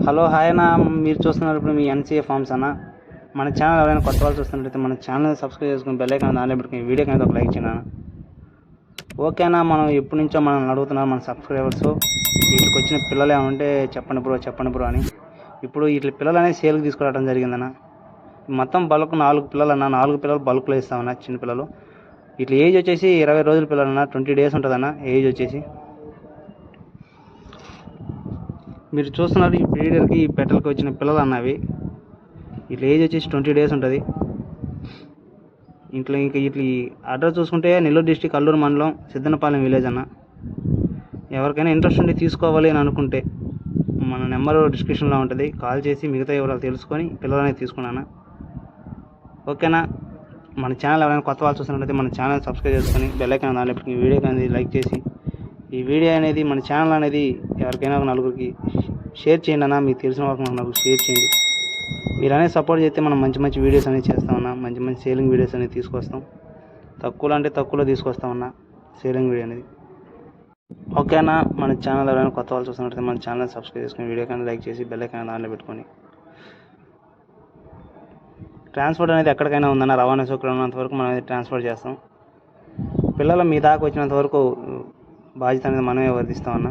Hello hi అన్న, మీరు చూస్తున్నారు ఇప్పుడు మీ ఎన్సీఏ ఫార్మ్స్ అన్న. మన ఛానల్ ఎవరైనా కొత్త వాళ్ళు చూస్తున్నట్లయితే మన ఛానల్ సబ్స్క్రైబ్ చేసుకుని బెల్ ఐకాన్ దానిలో పెట్టుకుని వీడియో కింద ఒక లైక్ చేయను. ఓకేనా, మనం ఎప్పటి నుంచో మనం అడుగుతున్నారు మన సబ్స్క్రైబర్స్, వీటికి వచ్చిన పిల్లలు ఏమంటే చెప్పండి బ్రో అని. ఇప్పుడు వీటి పిల్లలు అనేది సేల్కి తీసుకురావడం జరిగిందన్న. మొత్తం బల్క్ 4 పిల్లలు అన్న, 4 పిల్లలు బల్క్లో ఇస్తామన్న. చిన్న పిల్లలు వీటి ఏజ్ వచ్చేసి 20 రోజుల పిల్లలన్న, 20 days ఉంటుందన్న ఏజ్ వచ్చేసి. మీరు చూస్తున్నారు ఈ బ్రీడర్కి ఈ పెట్టలకి వచ్చిన పిల్లలు అన్నవి. వీటి ఏజ్ వచ్చేసి 20 days ఉంటుంది. ఇంట్లో ఇంకా వీటి అడ్రస్ చూసుకుంటే నెల్లూరు డిస్టిక్ అల్లూరు మండలం సిద్ధనపాలెం విలేజ్ అన్న. ఎవరికైనా ఇంట్రెస్ట్ ఉండి తీసుకోవాలి అని అనుకుంటే మన నెంబర్ డిస్క్రిప్షన్లో ఉంటుంది, కాల్ చేసి మిగతా వివరాలు తెలుసుకొని పిల్లలు అనేది తీసుకున్నాను. ఓకేనా, మన ఛానల్ ఎవరైనా కొత్త వాళ్ళు చూస్తున్నట్లయితే మన ఛానల్ సబ్స్క్రైబ్ చేసుకొని బెల్ ఐకాన్ దానిలో పెట్టుకుని వీడియో అనేది లైక్ చేసి ఈ వీడియో అనేది మన ఛానల్ అనేది ఎవరికైనా ఒక నలుగురికి షేర్ చేయండి అన్న. మీకు తెలిసిన వాళ్ళకి నలుగురు షేర్ చేయండి. మీరు అనేది సపోర్ట్ చేస్తే మనం మంచి మంచి వీడియోస్ అనేది చేస్తామన్నా, మంచి మంచి సేలింగ్ వీడియోస్ అనేది తీసుకొస్తాం. తక్కువలో అంటే తక్కువలో తీసుకొస్తామన్నా సేలింగ్ వీడియో అనేది. ఓకేనా, మన ఛానల్ ఎవరైనా కొత్త వాళ్ళు చూస్తున్నట్లయితే మన ఛానల్ సబ్స్క్రైబ్ చేసుకుని వీడియో కానీ లైక్ చేసి బెల్ ఐకాన్ దానిలో పెట్టుకొని. ట్రాన్స్పోర్ట్ అనేది ఎక్కడికైనా ఉందన్న, రవాణా సౌకర్యం ఉన్నంత వరకు మనం అనేది ట్రాన్స్పోర్ట్ చేస్తాం. పిల్లలు మీ దాకా వచ్చినంత వరకు బాధ్యత అనేది మనమే వర్తిస్తామన్నా.